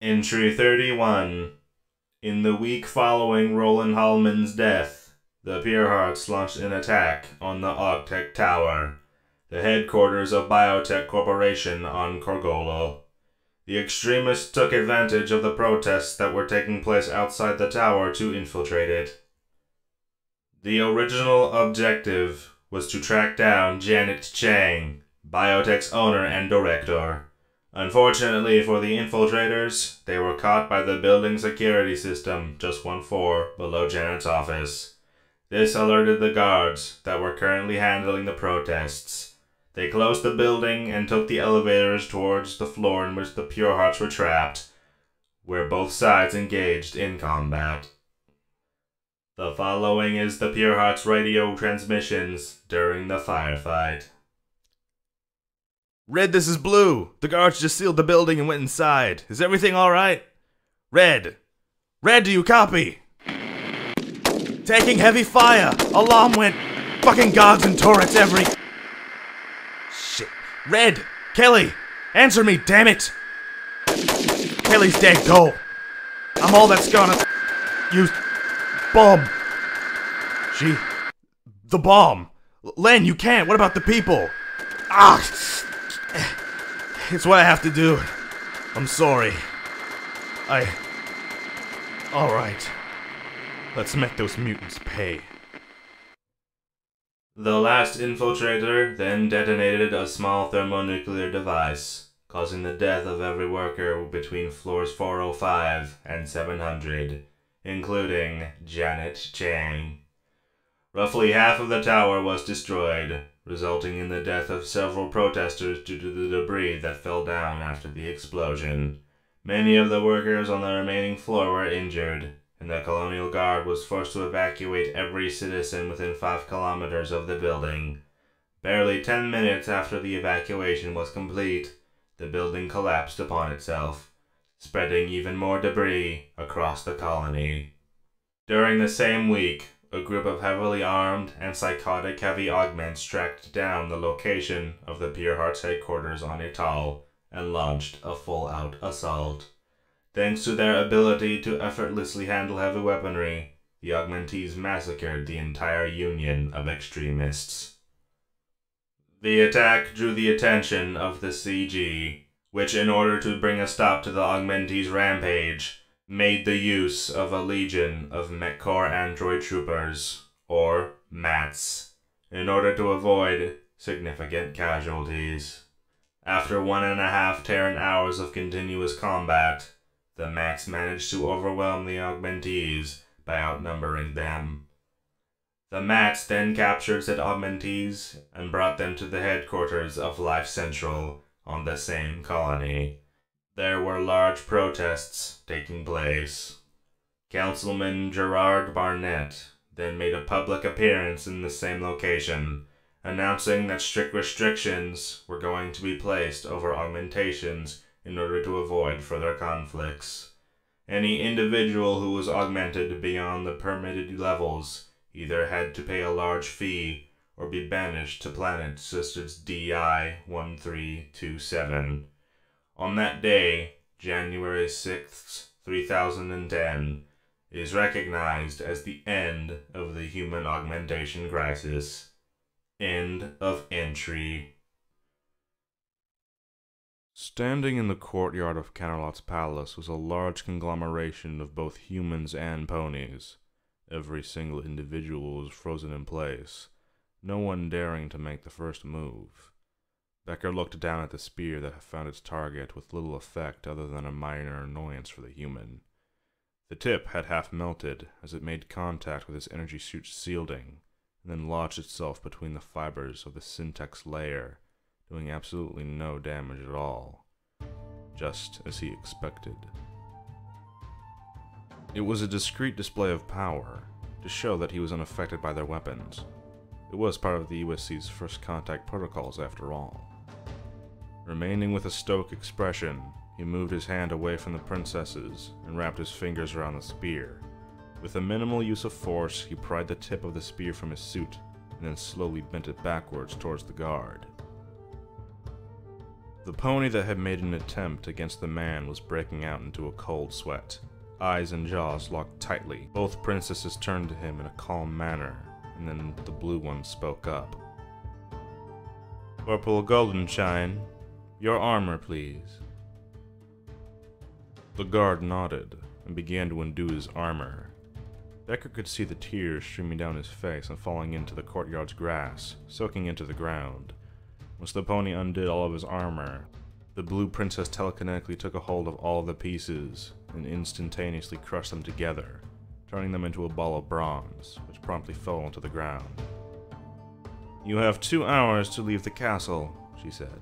Entry 31. In the week following Roland Hallman's death, the Purehearts launched an attack on the Augtech Tower, the headquarters of Biotech Corporation on Korgolo. The extremists took advantage of the protests that were taking place outside the tower to infiltrate it. The original objective was to track down Janet Chang, Biotech's owner and director. Unfortunately for the infiltrators, they were caught by the building security system just one floor below Janet's office. This alerted the guards that were currently handling the protests. They closed the building and took the elevators towards the floor in which the Purehearts were trapped, where both sides engaged in combat. The following is the Purehearts' radio transmissions during the firefight. Red, this is Blue. The guards just sealed the building and went inside. Is everything alright? Red! Red, do you copy? Taking heavy fire! Alarm went! Fucking guards and turrets every... Shit. Red! Kelly! Answer me, damn it! Kelly's dead, go! I'm all that's gonna... Use... Bomb! The bomb! Len, you can't! What about the people? Ah! It's what I have to do. I'm sorry. Alright. Let's make those mutants pay. The last infiltrator then detonated a small thermonuclear device, causing the death of every worker between floors 405 and 700, including Janet Chang. Roughly half of the tower was destroyed, resulting in the death of several protesters due to the debris that fell down after the explosion. Many of the workers on the remaining floor were injured, and the Colonial Guard was forced to evacuate every citizen within 5 kilometers of the building. Barely 10 minutes after the evacuation was complete, the building collapsed upon itself, spreading even more debris across the colony. During the same week, a group of heavily armed and psychotic heavy augments tracked down the location of the Purehearts headquarters on Atoll and launched a full-out assault. Thanks to their ability to effortlessly handle heavy weaponry, the Augmentees massacred the entire union of extremists. The attack drew the attention of the CG, which, in order to bring a stop to the Augmentees' rampage, made the use of a legion of MechCorps android troopers, or MATs, in order to avoid significant casualties. After 1.5 Terran hours of continuous combat, the MATs managed to overwhelm the Augmentees by outnumbering them. The MATs then captured said Augmentees and brought them to the headquarters of Life Central on the same colony. There were large protests taking place. Councilman Gerard Barnett then made a public appearance in the same location, announcing that strict restrictions were going to be placed over augmentations in order to avoid further conflicts. Any individual who was augmented beyond the permitted levels either had to pay a large fee or be banished to planets such as DI-1327. On that day, January 6th, 3010, is recognized as the end of the human augmentation crisis. End of entry. Standing in the courtyard of Canterlot's palace was a large conglomeration of both humans and ponies. Every single individual was frozen in place, no one daring to make the first move. Becker looked down at the spear that had found its target with little effect other than a minor annoyance for the human. The tip had half melted as it made contact with his energy suit's shielding, and then lodged itself between the fibers of the syntax layer, doing absolutely no damage at all, just as he expected. It was a discreet display of power, to show that he was unaffected by their weapons. It was part of the USC's first contact protocols after all. Remaining with a stoic expression, he moved his hand away from the princesses and wrapped his fingers around the spear. With a minimal use of force, he pried the tip of the spear from his suit and then slowly bent it backwards towards the guard. The pony that had made an attempt against the man was breaking out into a cold sweat. Eyes and jaws locked tightly. Both princesses turned to him in a calm manner, and then the blue one spoke up. "Corporal Goldenshine, your armor, please." The guard nodded and began to undo his armor. Becker could see the tears streaming down his face and falling into the courtyard's grass, soaking into the ground. Once the pony undid all of his armor, the blue princess telekinetically took a hold of all the pieces and instantaneously crushed them together, turning them into a ball of bronze, which promptly fell onto the ground. "You have 2 hours to leave the castle," she said.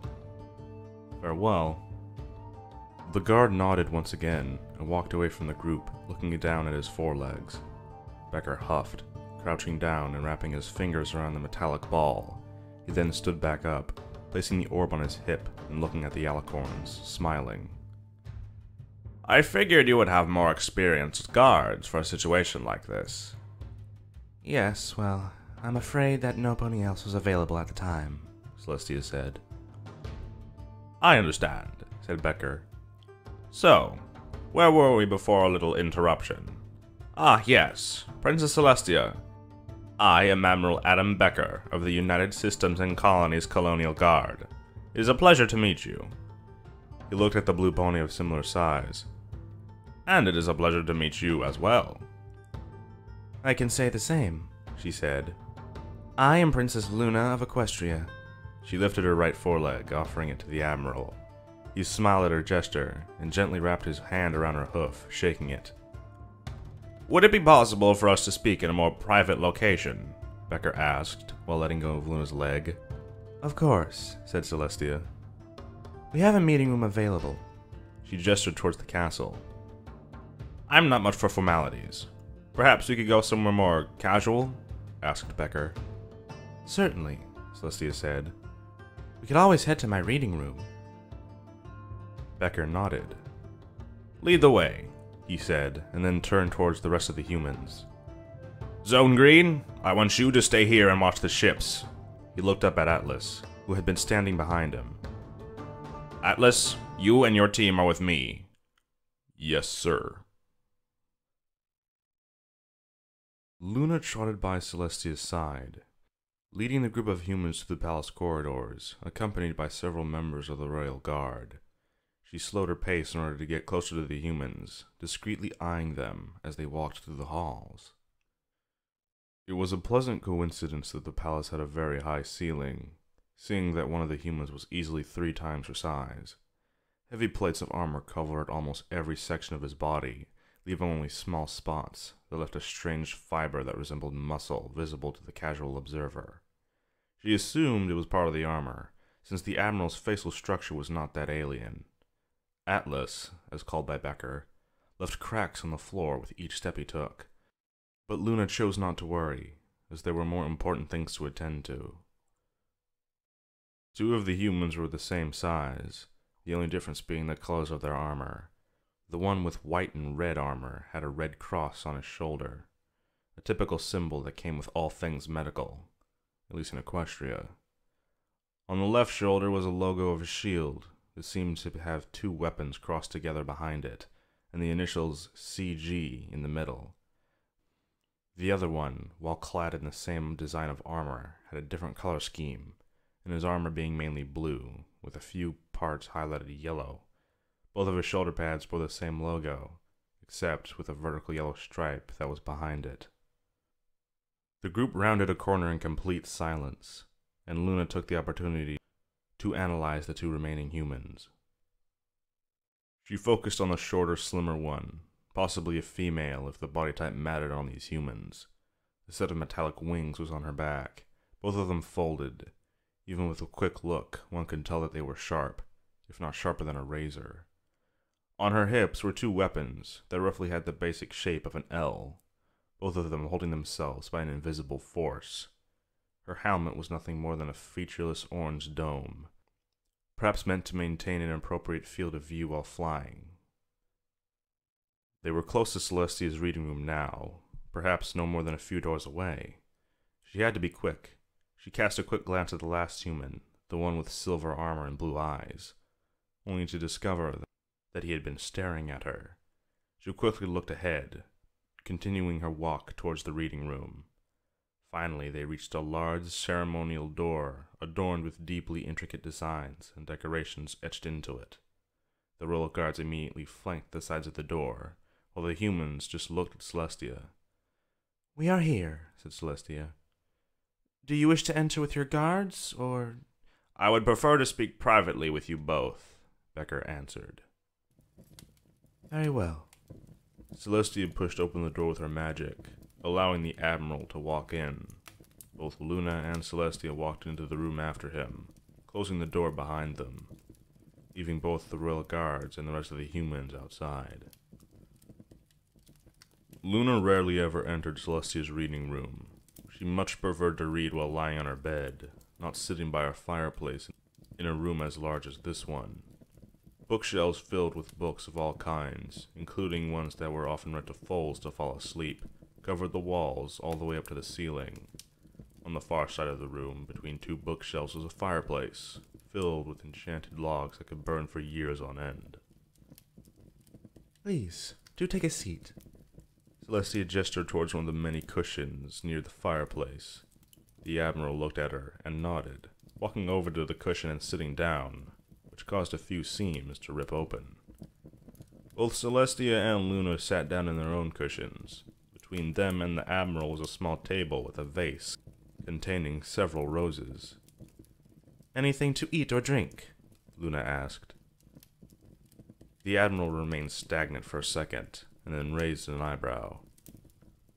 "Farewell." The guard nodded once again and walked away from the group, looking down at his forelegs. Becker huffed, crouching down and wrapping his fingers around the metallic ball. He then stood back up, placing the orb on his hip and looking at the alicorns, smiling. "I figured you would have more experienced guards for a situation like this." "Yes, well, I'm afraid that no pony else was available at the time," Celestia said. "I understand," said Becker. "So, where were we before a little interruption? Ah, yes, Princess Celestia. I am Admiral Adam Becker of the United Systems and Colonies Colonial Guard. It is a pleasure to meet you." He looked at the blue pony of similar size. "And it is a pleasure to meet you as well." "I can say the same," she said. "I am Princess Luna of Equestria." She lifted her right foreleg, offering it to the Admiral. He smiled at her gesture and gently wrapped his hand around her hoof, shaking it. "Would it be possible for us to speak in a more private location?" Becker asked, while letting go of Luna's leg. "Of course," said Celestia. "We have a meeting room available." She gestured towards the castle. "I'm not much for formalities. Perhaps we could go somewhere more casual?" asked Becker. "Certainly," Celestia said. "We could always head to my reading room." Becker nodded. "Lead the way," he said, and then turned towards the rest of the humans. "Zone Green, I want you to stay here and watch the ships." He looked up at Atlas, who had been standing behind him. "Atlas, you and your team are with me." "Yes, sir." Luna trotted by Celestia's side, leading the group of humans through the palace corridors, accompanied by several members of the royal guard. She slowed her pace in order to get closer to the humans, discreetly eyeing them as they walked through the halls. It was a pleasant coincidence that the palace had a very high ceiling, seeing that one of the humans was easily 3 times her size. Heavy plates of armor covered almost every section of his body, leaving only small spots that left a strange fiber that resembled muscle visible to the casual observer. She assumed it was part of the armor, since the Admiral's facial structure was not that alien. Atlas, as called by Becker, left cracks on the floor with each step he took, but Luna chose not to worry, as there were more important things to attend to. 2 of the humans were the same size, the only difference being the colors of their armor. The one with white and red armor had a red cross on his shoulder, a typical symbol that came with all things medical, at least in Equestria. On the left shoulder was a logo of a shield that seemed to have 2 weapons crossed together behind it, and the initials CG in the middle. The other one, while clad in the same design of armor, had a different color scheme, and his armor being mainly blue, with a few parts highlighted yellow. Both of his shoulder pads bore the same logo, except with a vertical yellow stripe that was behind it. The group rounded a corner in complete silence, and Luna took the opportunity to analyze the 2 remaining humans. She focused on the shorter, slimmer one, possibly a female if the body type mattered on these humans. A set of metallic wings was on her back, both of them folded. Even with a quick look, one could tell that they were sharp, if not sharper than a razor. On her hips were 2 weapons that roughly had the basic shape of an L, both of them holding themselves by an invisible force. Her helmet was nothing more than a featureless orange dome, perhaps meant to maintain an appropriate field of view while flying. They were close to Celestia's reading room now, perhaps no more than a few doors away. She had to be quick. She cast a quick glance at the last human, the one with silver armor and blue eyes, only to discover that he had been staring at her. She quickly looked ahead, continuing her walk towards the reading room. Finally, they reached a large ceremonial door adorned with deeply intricate designs and decorations etched into it. The royal guards immediately flanked the sides of the door, while the humans just looked at Celestia. "We are here," said Celestia. "Do you wish to enter with your guards, or—" "I would prefer to speak privately with you both," Becker answered. "Very well." Celestia pushed open the door with her magic, allowing the Admiral to walk in. Both Luna and Celestia walked into the room after him, closing the door behind them, leaving both the royal guards and the rest of the humans outside. Luna rarely ever entered Celestia's reading room. She much preferred to read while lying on her bed, not sitting by her fireplace in a room as large as this one. Bookshelves filled with books of all kinds, including ones that were often read to foals to fall asleep, covered the walls all the way up to the ceiling. On the far side of the room, between two bookshelves, was a fireplace, filled with enchanted logs that could burn for years on end. "Please, do take a seat." Celestia gestured towards one of the many cushions near the fireplace. The Admiral looked at her and nodded, walking over to the cushion and sitting down, which caused a few seams to rip open. Both Celestia and Luna sat down in their own cushions. Between them and the Admiral was a small table with a vase containing several roses. "Anything to eat or drink?" Luna asked. The Admiral remained stagnant for a second, and then raised an eyebrow.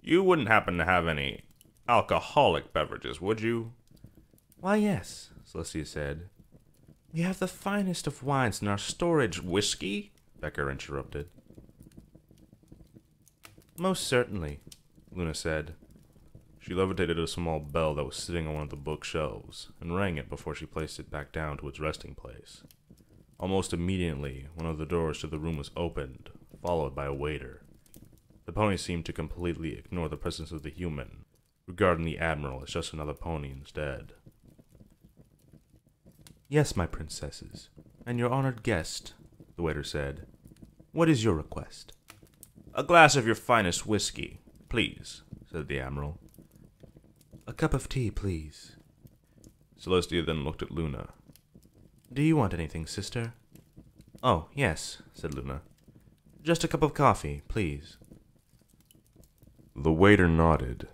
"You wouldn't happen to have any alcoholic beverages, would you?" "Why, yes," Celestia said. "We have the finest of wines in our storage." "Whiskey?" Becker interrupted. "Most certainly," Luna said. She levitated a small bell that was sitting on one of the bookshelves, and rang it before she placed it back down to its resting place. Almost immediately, one of the doors to the room was opened, followed by a waiter. The pony seemed to completely ignore the presence of the human, regarding the Admiral as just another pony instead. "Yes, my princesses, and your honored guest," the waiter said. "What is your request?" "A glass of your finest whiskey, please," said the Admiral. "A cup of tea, please." Celestia then looked at Luna. "Do you want anything, sister?" "Oh, yes," said Luna. "Just a cup of coffee, please." The waiter nodded.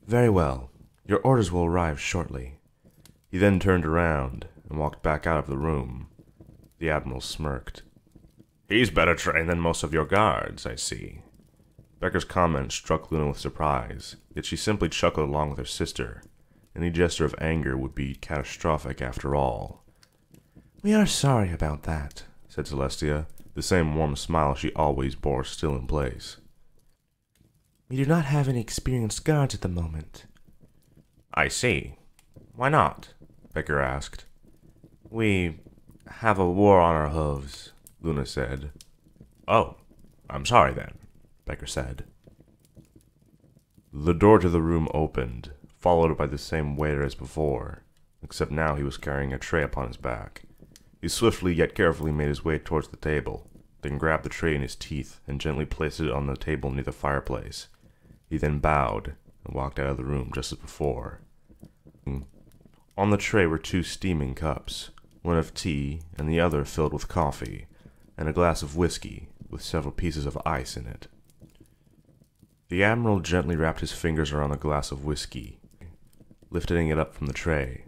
"Very well. Your orders will arrive shortly." He then turned around and walked back out of the room. The Admiral smirked. "He's better trained than most of your guards, I see." Becker's comment struck Luna with surprise, yet she simply chuckled along with her sister. Any gesture of anger would be catastrophic after all. "We are sorry about that," said Celestia, the same warm smile she always bore still in place. "We do not have any experienced guards at the moment." "I see. Why not?" Becker asked. "We have a war on our hooves," Luna said. "Oh, I'm sorry then," Becker said. The door to the room opened, followed by the same waiter as before, except now he was carrying a tray upon his back. He swiftly yet carefully made his way towards the table, then grabbed the tray in his teeth and gently placed it on the table near the fireplace. He then bowed and walked out of the room just as before. On the tray were two steaming cups, one of tea and the other filled with coffee, and a glass of whiskey with several pieces of ice in it. The Admiral gently wrapped his fingers around the glass of whiskey, lifting it up from the tray.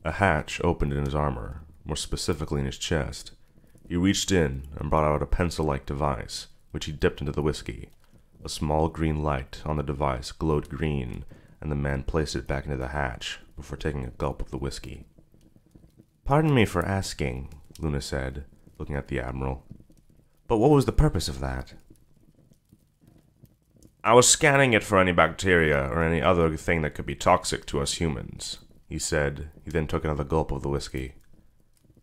A hatch opened in his armor, more specifically in his chest. He reached in and brought out a pencil-like device, which he dipped into the whiskey. A small green light on the device glowed green, and the man placed it back into the hatch before taking a gulp of the whiskey. "Pardon me for asking," Luna said, looking at the Admiral. "But what was the purpose of that?" "I was scanning it for any bacteria or any other thing that could be toxic to us humans," he said. He then took another gulp of the whiskey.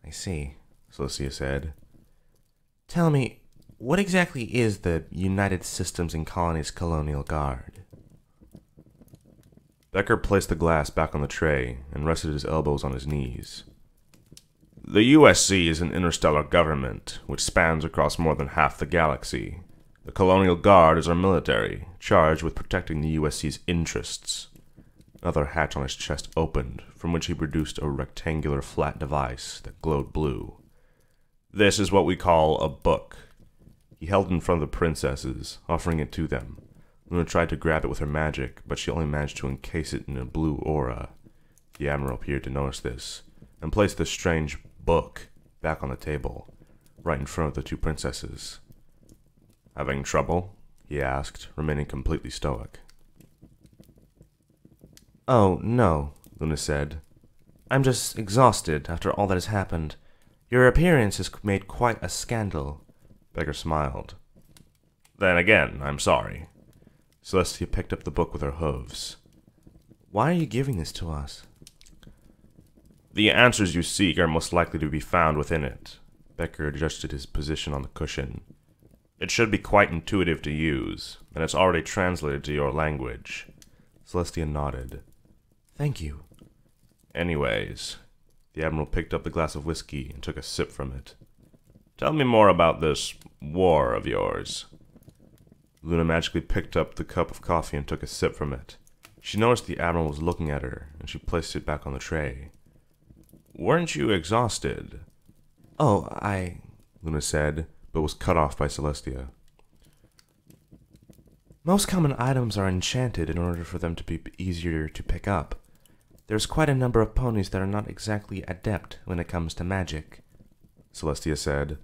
"I see," Celestia said. "Tell me, what exactly is the United Systems and Colonies Colonial Guard?" Becker placed the glass back on the tray and rested his elbows on his knees. The USC is an interstellar government, which spans across more than half the galaxy. The Colonial Guard is our military, charged with protecting the USC's interests. Another hatch on his chest opened, from which he produced a rectangular flat device that glowed blue. This is what we call a book. He held it in front of the princesses, offering it to them. Luna tried to grab it with her magic, but she only managed to encase it in a blue aura. The Admiral appeared to notice this, and placed the strange book back on the table, right in front of the two princesses. "Having trouble?" he asked, remaining completely stoic. "Oh, no," Luna said. "I'm just exhausted after all that has happened. Your appearance has made quite a scandal." Becker smiled. "Then again, I'm sorry." Celestia picked up the book with her hooves. "Why are you giving this to us?" "The answers you seek are most likely to be found within it." Becker adjusted his position on the cushion. "It should be quite intuitive to use, and it's already translated to your language." Celestia nodded. "Thank you." "Anyways," the Admiral picked up the glass of whiskey and took a sip from it. "Tell me more about this war of yours." Luna magically picked up the cup of coffee and took a sip from it. She noticed the Admiral was looking at her, and she placed it back on the tray. "Weren't you exhausted?" "Oh, Luna said, but was cut off by Celestia. Most common items are enchanted in order for them to be easier to pick up. There's quite a number of ponies that are not exactly adept when it comes to magic," Celestia said.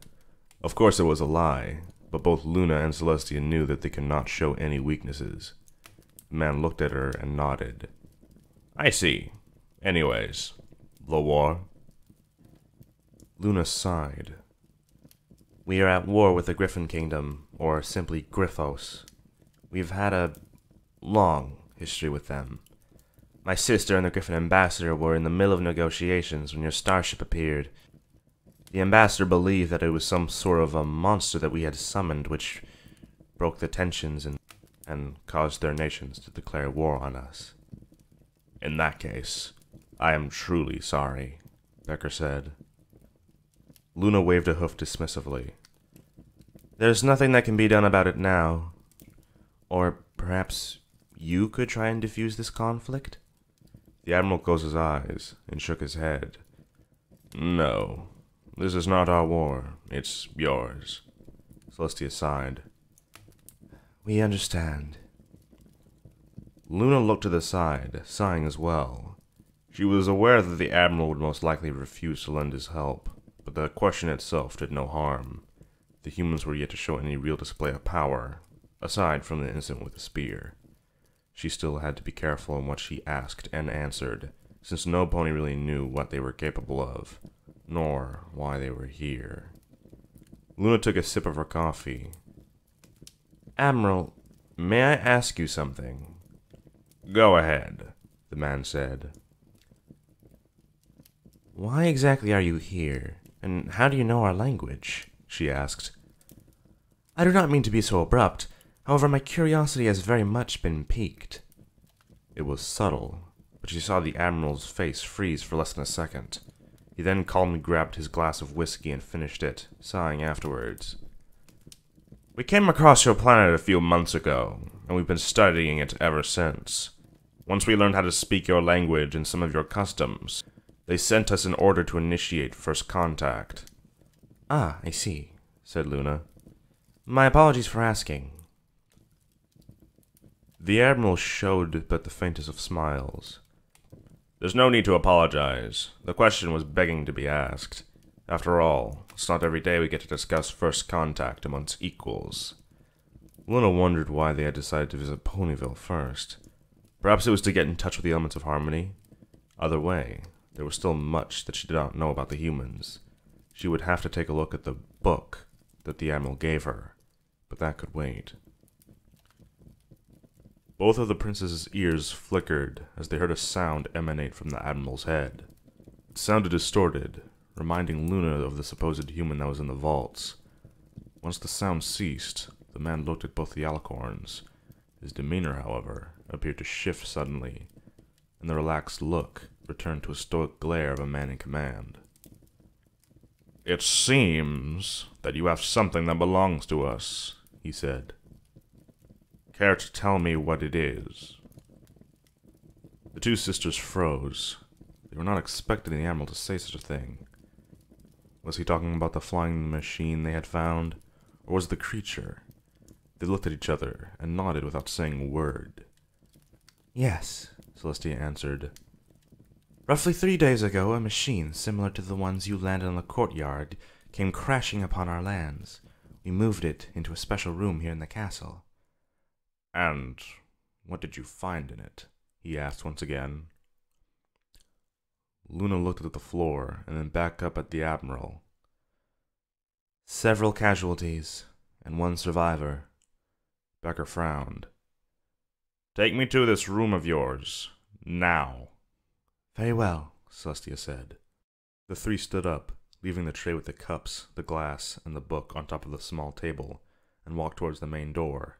Of course it was a lie, but both Luna and Celestia knew that they could not show any weaknesses. The man looked at her and nodded. "I see. Anyways, the war?" Luna sighed. "We are at war with the Griffin Kingdom, or simply Griffos. We've had a long history with them. My sister and the Griffin Ambassador were in the middle of negotiations when your starship appeared. The Ambassador believed that it was some sort of a monster that we had summoned, which broke the tensions and caused their nations to declare war on us." "In that case, I am truly sorry," Becker said. Luna waved a hoof dismissively. "There's nothing that can be done about it now. Or perhaps you could try and defuse this conflict?" The Admiral closed his eyes and shook his head. "No, this is not our war. It's yours." Celestia sighed. "We understand." Luna looked to the side, sighing as well. She was aware that the Admiral would most likely refuse to lend his help, but the question itself did no harm. The humans were yet to show any real display of power, aside from the incident with the spear. She still had to be careful in what she asked and answered, since no pony really knew what they were capable of, nor why they were here. Luna took a sip of her coffee. "Admiral, may I ask you something?" "Go ahead," the man said. "Why exactly are you here, and how do you know our language?" she asked. "I do not mean to be so abrupt. However, my curiosity has very much been piqued." It was subtle, but she saw the Admiral's face freeze for less than a second. He then calmly grabbed his glass of whiskey and finished it, sighing afterwards. "We came across your planet a few months ago, and we've been studying it ever since. Once we learned how to speak your language and some of your customs, they sent us an order to initiate first contact." "Ah, I see," said Luna. "My apologies for asking." The Admiral showed but the faintest of smiles. "There's no need to apologize. The question was begging to be asked. After all, it's not every day we get to discuss first contact amongst equals." Luna wondered why they had decided to visit Ponyville first. Perhaps it was to get in touch with the elements of harmony. Either way, there was still much that she did not know about the humans. She would have to take a look at the book that the Admiral gave her, but that could wait. Both of the princess's ears flickered as they heard a sound emanate from the Admiral's head. It sounded distorted, reminding Luna of the supposed human that was in the vaults. Once the sound ceased, the man looked at both the alicorns. His demeanor, however, appeared to shift suddenly, and the relaxed look returned to a stoic glare of a man in command. It seems that you have something that belongs to us, he said. Care to tell me what it is? The two sisters froze. They were not expecting the Admiral to say such a thing. Was he talking about the flying machine they had found, or was it the creature? They looked at each other and nodded without saying a word. Yes, Celestia answered. Roughly 3 days ago, a machine similar to the ones you landed on the courtyard came crashing upon our lands. We moved it into a special room here in the castle. And what did you find in it? He asked once again. Luna looked at the floor and then back up at the Admiral. Several casualties, and 1 survivor. Becker frowned. Take me to this room of yours, now. Very well, Celestia said. The 3 stood up, leaving the tray with the cups, the glass, and the book on top of the small table, and walked towards the main door,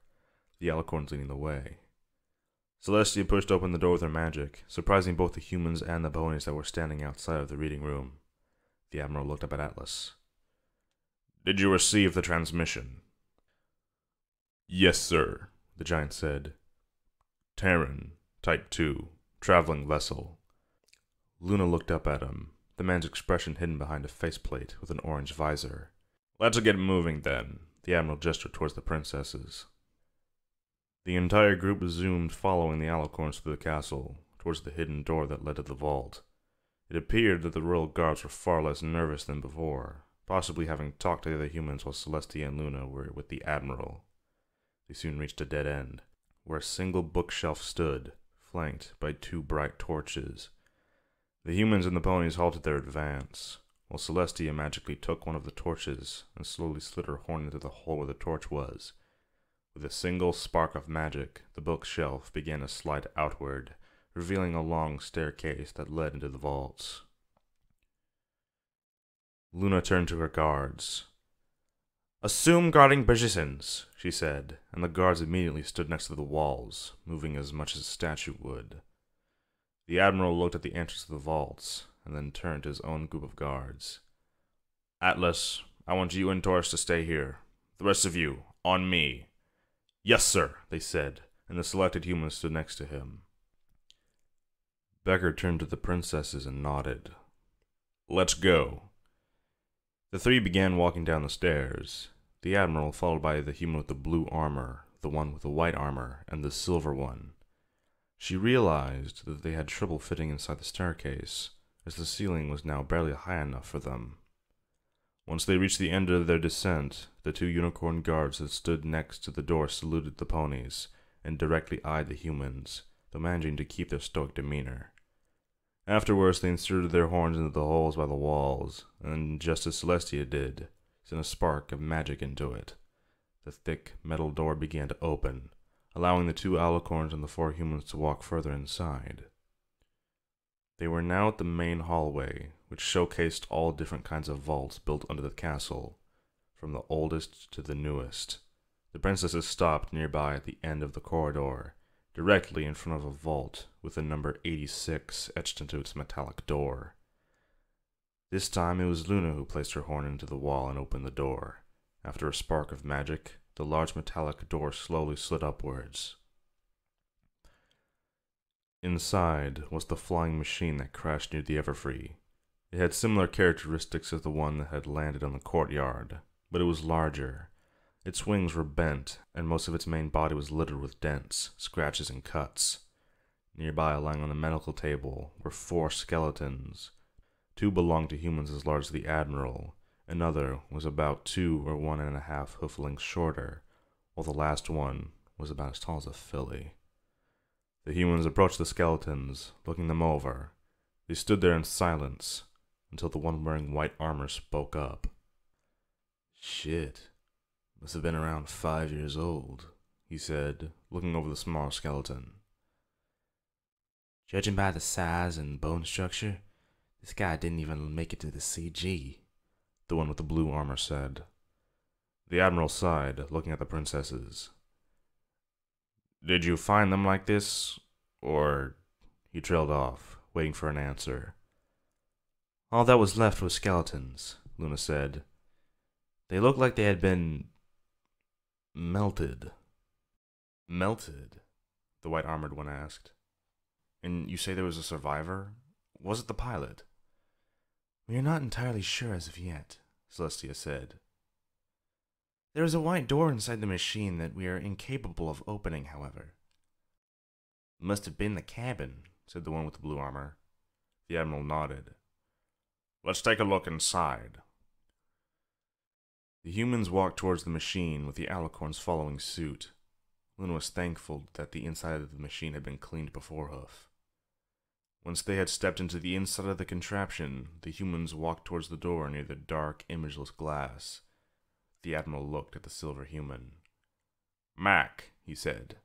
the alicorns leading the way. Celestia pushed open the door with her magic, surprising both the humans and the ponies that were standing outside of the reading room. The Admiral looked up at Atlas. Did you receive the transmission? Yes, sir, the giant said. Terran, Type 2, traveling vessel. Luna looked up at him, the man's expression hidden behind a faceplate with an orange visor. Let's get moving, then. The Admiral gestured towards the princesses. The entire group zoomed following the alicorns through the castle, towards the hidden door that led to the vault. It appeared that the royal guards were far less nervous than before, possibly having talked to the other humans while Celestia and Luna were with the Admiral. They soon reached a dead end, where a single bookshelf stood, flanked by 2 bright torches. The humans and the ponies halted their advance, while Celestia magically took one of the torches and slowly slid her horn into the hole where the torch was. With a single spark of magic, the bookshelf began to slide outward, revealing a long staircase that led into the vaults. Luna turned to her guards. Assume guarding positions, she said, and the guards immediately stood next to the walls, moving as much as a statue would. The Admiral looked at the entrance to the vaults, and then turned to his own group of guards. Atlas, I want you and Taurus to stay here. The rest of you, on me. Yes, sir, they said, and the selected humans stood next to him. Becker turned to the princesses and nodded. Let's go. The 3 began walking down the stairs, the Admiral followed by the human with the blue armor, the one with the white armor, and the silver one. She realized that they had trouble fitting inside the staircase, as the ceiling was now barely high enough for them. Once they reached the end of their descent, the 2 unicorn guards that stood next to the door saluted the ponies, and directly eyed the humans, though managing to keep their stoic demeanor. Afterwards, they inserted their horns into the holes by the walls, and just as Celestia did, sent a spark of magic into it. The thick metal door began to open, allowing the 2 alicorns and the 4 humans to walk further inside. They were now at the main hallway, which showcased all different kinds of vaults built under the castle, from the oldest to the newest. The princesses stopped nearby at the end of the corridor, directly in front of a vault with the number 86 etched into its metallic door. This time it was Luna who placed her horn into the wall and opened the door. After a spark of magic, the large metallic door slowly slid upwards. Inside was the flying machine that crashed near the Everfree. It had similar characteristics as the one that had landed on the courtyard, but it was larger. Its wings were bent, and most of its main body was littered with dents, scratches, and cuts. Nearby, lying on the medical table, were 4 skeletons. 2 belonged to humans as large as the Admiral, another was about 2 or 1.5 hoof lengths shorter, while the last one was about as tall as a filly. The humans approached the skeletons, looking them over. They stood there in silence, until the one wearing white armor spoke up. Shit. Must have been around 5 years old, he said, looking over the small skeleton. Judging by the size and bone structure, this guy didn't even make it to the CG, the one with the blue armor said. The Admiral sighed, looking at the princesses. Did you find them like this, or... He trailed off, waiting for an answer. All that was left was skeletons, Luna said. They looked like they had been melted. Melted? The white armored one asked. And you say there was a survivor? Was it the pilot? We are not entirely sure as of yet, Celestia said. There is a white door inside the machine that we are incapable of opening, however. It must have been the cabin, said the one with the blue armor. The Admiral nodded. Let's take a look inside. The humans walked towards the machine, with the alicorns following suit. Luna was thankful that the inside of the machine had been cleaned before hoof. Once they had stepped into the inside of the contraption, the humans walked towards the door near the dark, imageless glass. The Admiral looked at the silver human. Mac, he said.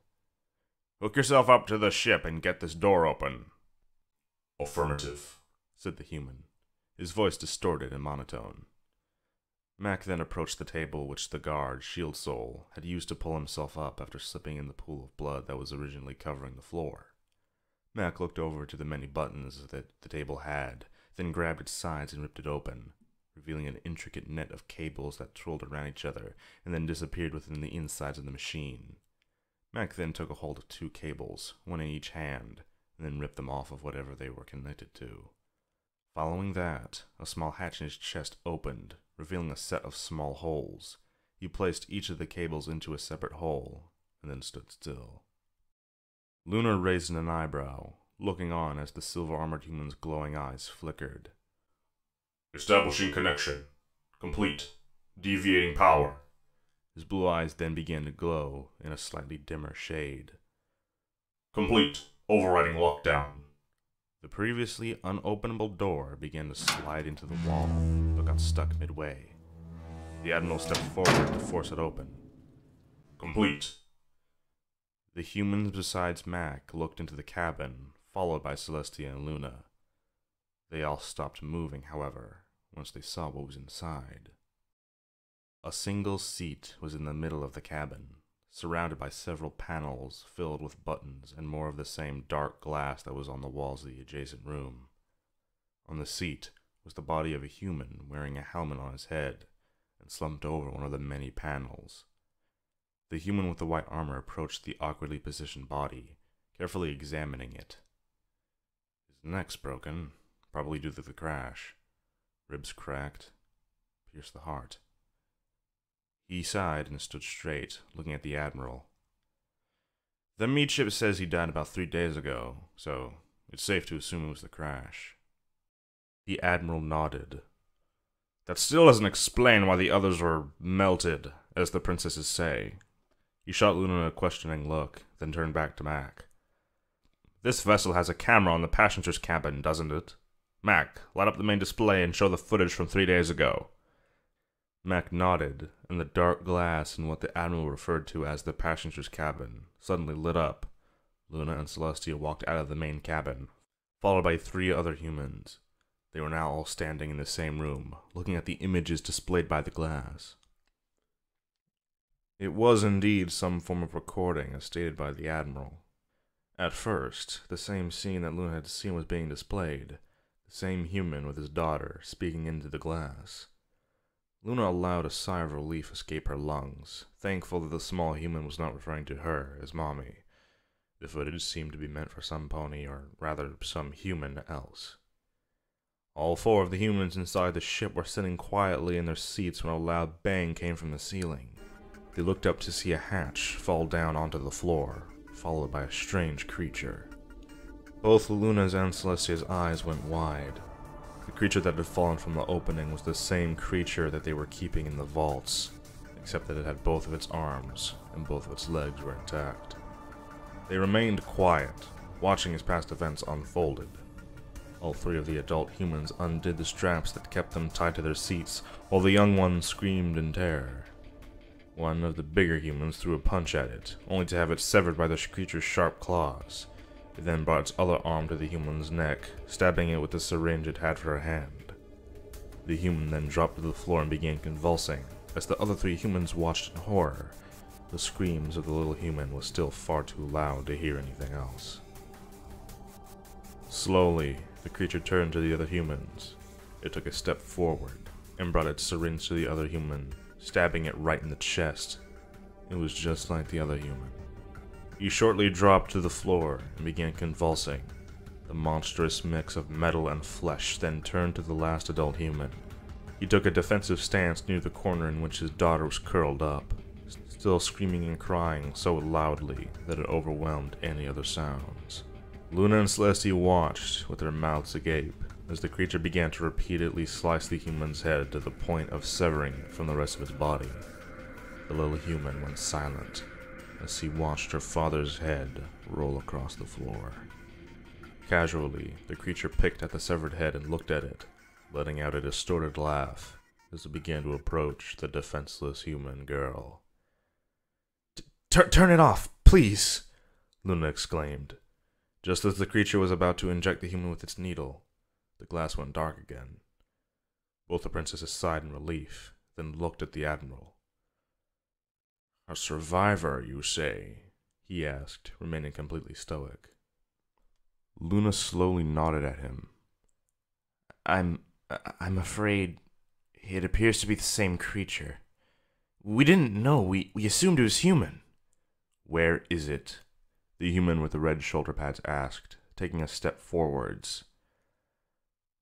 Hook yourself up to the ship and get this door open. Affirmative, said the human, his voice distorted and monotone. Mac then approached the table which the guard, Shield Soul, had used to pull himself up after slipping in the pool of blood that was originally covering the floor. Mac looked over to the many buttons that the table had, then grabbed its sides and ripped it open, revealing an intricate net of cables that twirled around each other and then disappeared within the insides of the machine. Mac then took a hold of 2 cables, one in each hand, and then ripped them off of whatever they were connected to. Following that, a small hatch in his chest opened, revealing a set of small holes. He placed each of the cables into a separate hole, and then stood still. Luna raised an eyebrow, looking on as the silver-armored human's glowing eyes flickered. Establishing connection. Complete. Deviating power. His blue eyes then began to glow in a slightly dimmer shade. Complete. Overriding lockdown. The previously unopenable door began to slide into the wall, but got stuck midway. The Admiral stepped forward to force it open. Complete. The humans besides Mac looked into the cabin, followed by Celestia and Luna. They all stopped moving, however, once they saw what was inside. A single seat was in the middle of the cabin, surrounded by several panels filled with buttons and more of the same dark glass that was on the walls of the adjacent room. On the seat was the body of a human wearing a helmet on his head and slumped over one of the many panels. The human with the white armor approached the awkwardly positioned body, carefully examining it. His neck's broken, probably due to the crash. Ribs cracked, pierced the heart. He sighed and stood straight, looking at the Admiral. The meatship says he died about 3 days ago, so it's safe to assume it was the crash. The Admiral nodded. That still doesn't explain why the others were melted, as the princesses say. He shot Luna a questioning look, then turned back to Mac. This vessel has a camera on the passenger's cabin, doesn't it? Mac, light up the main display and show the footage from 3 days ago. Mac nodded, and the dark glass in what the Admiral referred to as the passenger's cabin suddenly lit up. Luna and Celestia walked out of the main cabin, followed by 3 other humans. They were now all standing in the same room, looking at the images displayed by the glass. It was indeed some form of recording, as stated by the Admiral. At first, the same scene that Luna had seen was being displayed, the same human with his daughter speaking into the glass. Luna allowed a sigh of relief escape her lungs, thankful that the small human was not referring to her as Mommy. The footage seemed to be meant for some pony, or rather some human else. All 4 of the humans inside the ship were sitting quietly in their seats when a loud bang came from the ceiling. They looked up to see a hatch fall down onto the floor, followed by a strange creature. Both Luna's and Celestia's eyes went wide. The creature that had fallen from the opening was the same creature that they were keeping in the vaults, except that it had both of its arms, and both of its legs were intact. They remained quiet, watching as past events unfolded. All 3 of the adult humans undid the straps that kept them tied to their seats, while the young one screamed in terror. One of the bigger humans threw a punch at it, only to have it severed by the creature's sharp claws. It then brought its other arm to the human's neck, stabbing it with the syringe it had for a hand. The human then dropped to the floor and began convulsing, as the other 3 humans watched in horror. The screams of the little human was still far too loud to hear anything else. Slowly, the creature turned to the other humans. It took a step forward, and brought its syringe to the other human, stabbing it right in the chest. It was just like the other human. He shortly dropped to the floor and began convulsing. The monstrous mix of metal and flesh then turned to the last adult human. He took a defensive stance near the corner in which his daughter was curled up, still screaming and crying so loudly that it overwhelmed any other sounds. Luna and Celestia watched with their mouths agape as the creature began to repeatedly slice the human's head to the point of severing it from the rest of its body. The little human went silent as he watched her father's head roll across the floor. Casually, the creature picked at the severed head and looked at it, letting out a distorted laugh as it began to approach the defenseless human girl. Turn it off, please! Luna exclaimed. Just as the creature was about to inject the human with its needle, the glass went dark again. Both the princesses sighed in relief, then looked at the admiral. A survivor, you say? He asked, remaining completely stoic. Luna slowly nodded at him. I'm afraid it appears to be the same creature. We didn't know. We assumed it was human. Where is it? The human with the red shoulder pads asked, taking a step forwards.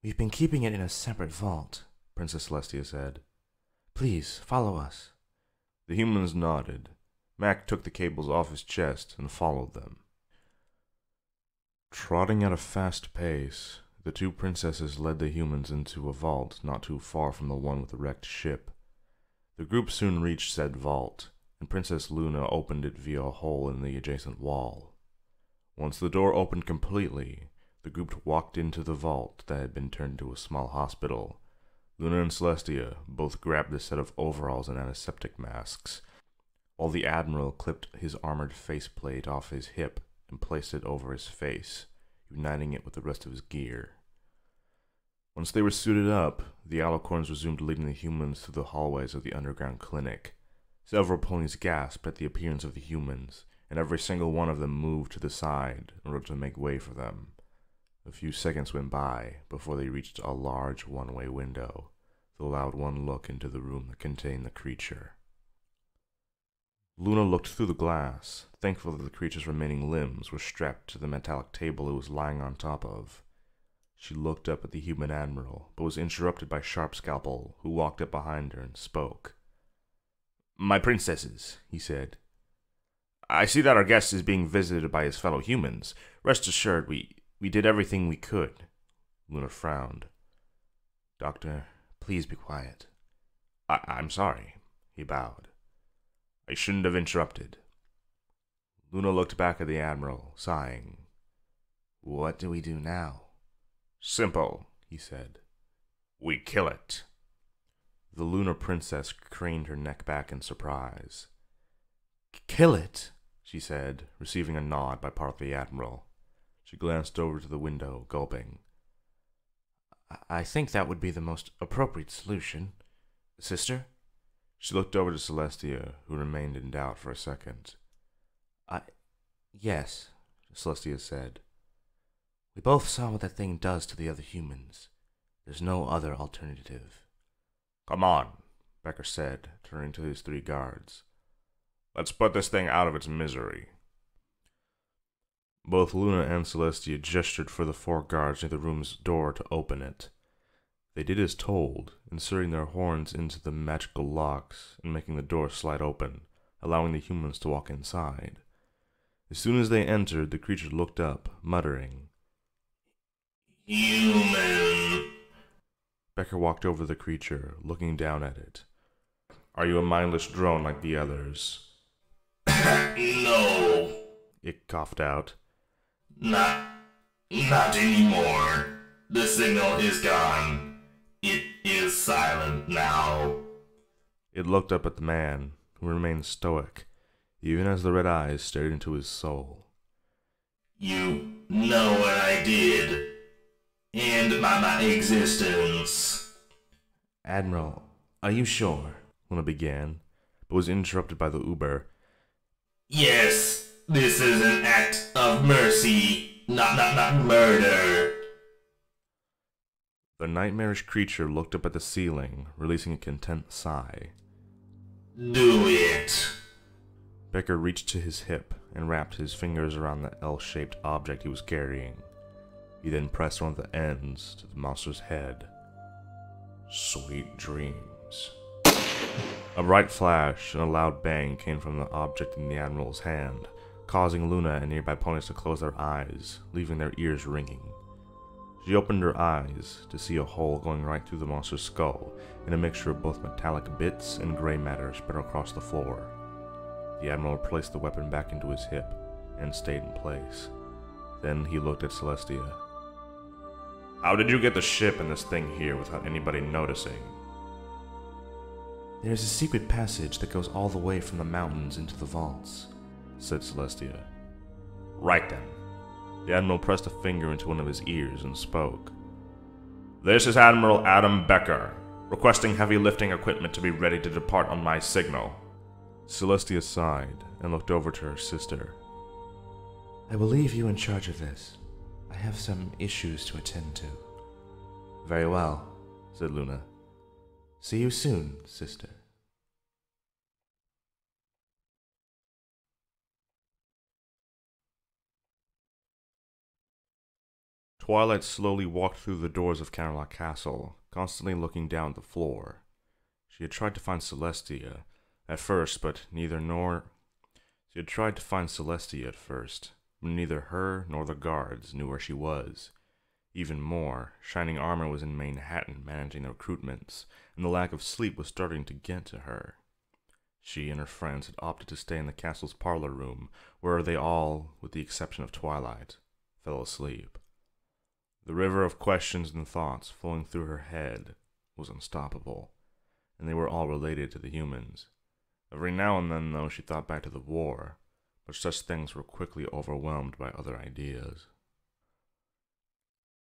We've been keeping it in a separate vault, Princess Celestia said. Please, follow us. The humans nodded. Mac took the cables off his chest and followed them. Trotting at a fast pace, the two princesses led the humans into a vault not too far from the one with the wrecked ship. The group soon reached said vault, and Princess Luna opened it via a hole in the adjacent wall. Once the door opened completely, the group walked into the vault that had been turned into a small hospital. Luna and Celestia both grabbed a set of overalls and antiseptic masks, while the Admiral clipped his armored faceplate off his hip and placed it over his face, uniting it with the rest of his gear. Once they were suited up, the Alicorns resumed leading the humans through the hallways of the underground clinic. Several ponies gasped at the appearance of the humans, and every single one of them moved to the side in order to make way for them. A few seconds went by before they reached a large one-way window that allowed one look into the room that contained the creature. Luna looked through the glass, thankful that the creature's remaining limbs were strapped to the metallic table it was lying on top of. She looked up at the human admiral, but was interrupted by Sharp Scalpel, who walked up behind her and spoke. My princesses, he said. I see that our guest is being visited by his fellow humans. Rest assured, we did everything we could. Luna frowned. Doctor, please be quiet. I'm sorry, he bowed. I shouldn't have interrupted. Luna looked back at the Admiral, sighing. What do we do now? Simple, he said. We kill it. The Lunar Princess craned her neck back in surprise. Kill it, she said, receiving a nod by part of the Admiral. She glanced over to the window, gulping. I think that would be the most appropriate solution. Sister? She looked over to Celestia, who remained in doubt for a second. Yes, Celestia said. We both saw what that thing does to the other humans. There's no other alternative. Come on, Becker said, turning to his three guards. Let's put this thing out of its misery. Both Luna and Celestia gestured for the four guards near the room's door to open it. They did as told, inserting their horns into the magical locks and making the door slide open, allowing the humans to walk inside. As soon as they entered, the creature looked up, muttering, Human! Becker walked over to the creature, looking down at it. Are you a mindless drone like the others? No, it coughed out. Not anymore. The signal is gone. It is silent now. It looked up at the man, who remained stoic, even as the red eyes stared into his soul. You know what I did. And my existence. Admiral, are you sure? Luna began, but was interrupted by the Uber. Yes, this is an act of mercy, not murder. The nightmarish creature looked up at the ceiling, releasing a content sigh. Do it! Becker reached to his hip and wrapped his fingers around the L-shaped object he was carrying. He then pressed one of the ends to the monster's head. Sweet dreams. A bright flash and a loud bang came from the object in the Admiral's hand, causing Luna and nearby ponies to close their eyes, leaving their ears ringing. She opened her eyes to see a hole going right through the monster's skull, in a mixture of both metallic bits and gray matter spread across the floor. The Admiral placed the weapon back into his hip and stayed in place. Then he looked at Celestia. How did you get the ship and this thing here without anybody noticing? There's a secret passage that goes all the way from the mountains into the vaults, said Celestia. Right then. The Admiral pressed a finger into one of his ears and spoke. This is Admiral Adam Becker, requesting heavy lifting equipment to be ready to depart on my signal. Celestia sighed and looked over to her sister. I will leave you in charge of this. I have some issues to attend to. Very well, said Luna. See you soon, sister. Twilight slowly walked through the doors of Camelot Castle, constantly looking down at the floor. She had tried to find Celestia at first, but neither her nor the guards knew where she was. Even more, Shining Armor was in Manhattan managing the recruitments, and the lack of sleep was starting to get to her. She and her friends had opted to stay in the castle's parlor room, where they all, with the exception of Twilight, fell asleep. The river of questions and thoughts flowing through her head was unstoppable, and they were all related to the humans. Every now and then, though, she thought back to the war, but such things were quickly overwhelmed by other ideas.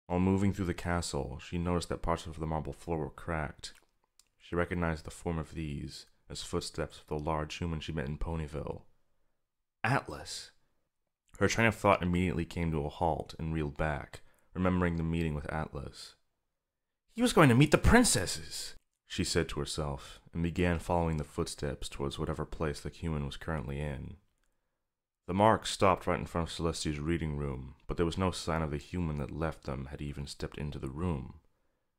While moving through the castle, she noticed that parts of the marble floor were cracked. She recognized the form of these as footsteps of the large human she met in Ponyville. Atlas! Her train of thought immediately came to a halt and reeled back, remembering the meeting with Atlas. He was going to meet the princesses, she said to herself, and began following the footsteps towards whatever place the human was currently in. The mark stopped right in front of Celestia's reading room, but there was no sign of the human that left them had even stepped into the room,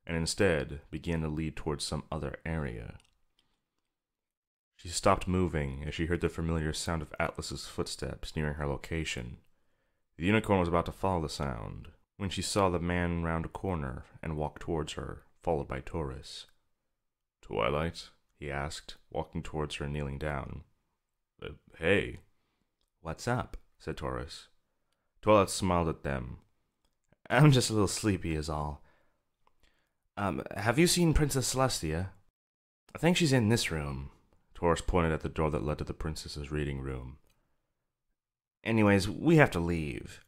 and instead began to lead towards some other area. She stopped moving as she heard the familiar sound of Atlas's footsteps nearing her location. The unicorn was about to follow the sound, when she saw the man round a corner and walk towards her, followed by Taurus. Twilight? He asked, walking towards her and kneeling down. Hey. What's up? Said Taurus. Twilight smiled at them. I'm just a little sleepy is all. Have you seen Princess Celestia? I think she's in this room. Taurus pointed at the door that led to the princess's reading room. Anyways, we have to leave.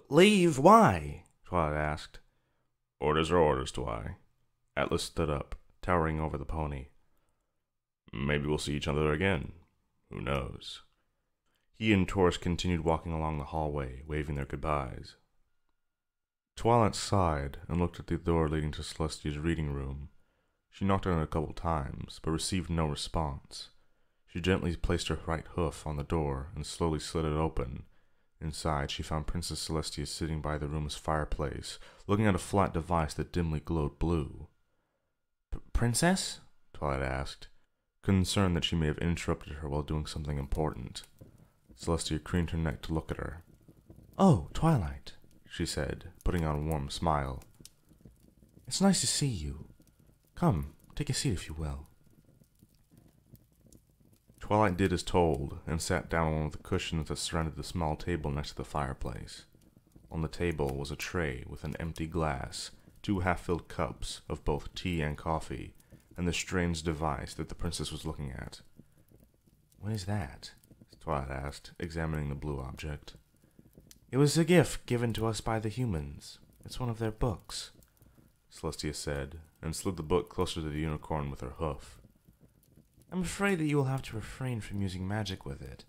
Leave? Why? Twilight asked. Orders are orders, Twi. Atlas stood up, towering over the pony. Maybe we'll see each other again. Who knows? He and Taurus continued walking along the hallway, waving their goodbyes. Twilight sighed and looked at the door leading to Celestia's reading room. She knocked on it a couple times, but received no response. She gently placed her right hoof on the door and slowly slid it open. Inside, she found Princess Celestia sitting by the room's fireplace, looking at a flat device that dimly glowed blue. Princess? Twilight asked, concerned that she may have interrupted her while doing something important. Celestia craned her neck to look at her. Oh, Twilight, she said, putting on a warm smile. It's nice to see you. Come, take a seat if you will. Twilight did as told, and sat down on one of the cushions that surrounded the small table next to the fireplace. On the table was a tray with an empty glass, 2 half-filled cups of both tea and coffee, and the strange device that the princess was looking at. What is that? Twilight asked, examining the blue object. It was a gift given to us by the humans. It's one of their books, Celestia said, and slid the book closer to the unicorn with her hoof. I'm afraid that you will have to refrain from using magic with it.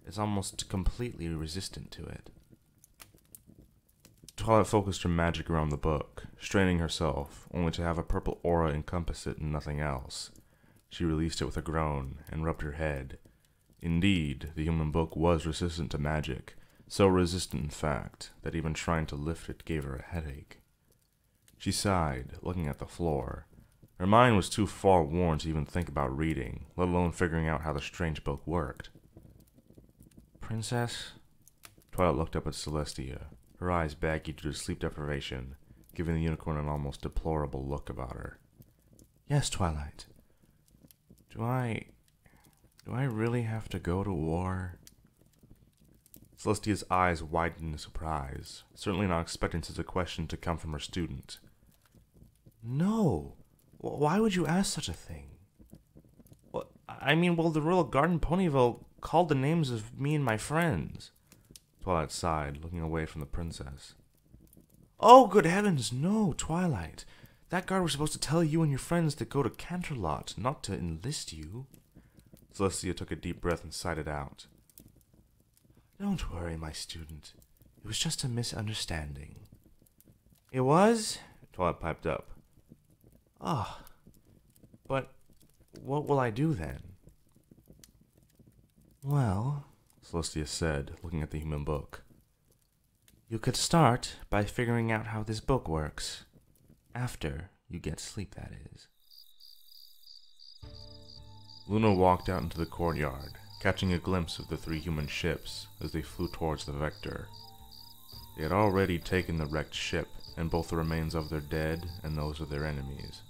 It's almost completely resistant to it. Twilight focused her magic around the book, straining herself, only to have a purple aura encompass it and nothing else. She released it with a groan and rubbed her head. Indeed, the human book was resistant to magic, so resistant in fact that even trying to lift it gave her a headache. She sighed, looking at the floor. Her mind was too far worn to even think about reading, let alone figuring out how the strange book worked. "Princess?" Twilight looked up at Celestia, her eyes baggy due to sleep deprivation, giving the unicorn an almost deplorable look about her. "Yes, Twilight. Do I really have to go to war?" Celestia's eyes widened in surprise, certainly not expecting such a question to come from her student. "No. Why would you ask such a thing?" "Well, the Royal Guard in Ponyville called the names of me and my friends." Twilight sighed, looking away from the princess. "Oh, good heavens, no, Twilight. That guard was supposed to tell you and your friends to go to Canterlot, not to enlist you." Celestia took a deep breath and sighed it out. "Don't worry, my student. It was just a misunderstanding." "It was?" Twilight piped up. "Ah, but what will I do then?" "Well," Celestia said, looking at the human book, "you could start by figuring out how this book works. After you get sleep, that is." Luna walked out into the courtyard, catching a glimpse of the 3 human ships as they flew towards the Vector. They had already taken the wrecked ship, and both the remains of their dead and those of their enemies,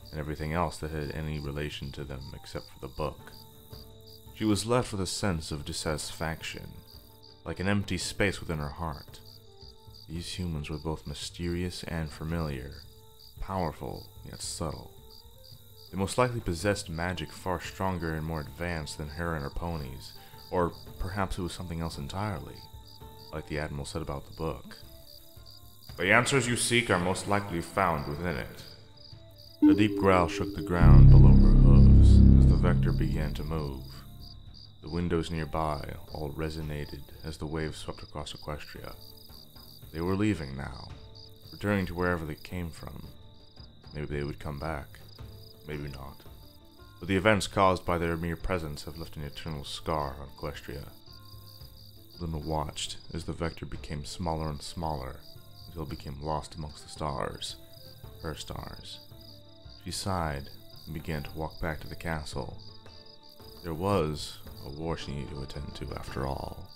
and everything else that had any relation to them except for the book. She was left with a sense of dissatisfaction, like an empty space within her heart. These humans were both mysterious and familiar, powerful yet subtle. They most likely possessed magic far stronger and more advanced than her and her ponies, or perhaps it was something else entirely, like the Admiral said about the book. "The answers you seek are most likely found within it." A deep growl shook the ground below her hooves as the Vector began to move. The windows nearby all resonated as the waves swept across Equestria. They were leaving now, returning to wherever they came from. Maybe they would come back, maybe not. But the events caused by their mere presence have left an eternal scar on Equestria. Luna watched as the Vector became smaller and smaller until it became lost amongst the stars, her stars. She sighed and began to walk back to the castle. There was a war she needed to attend to after all.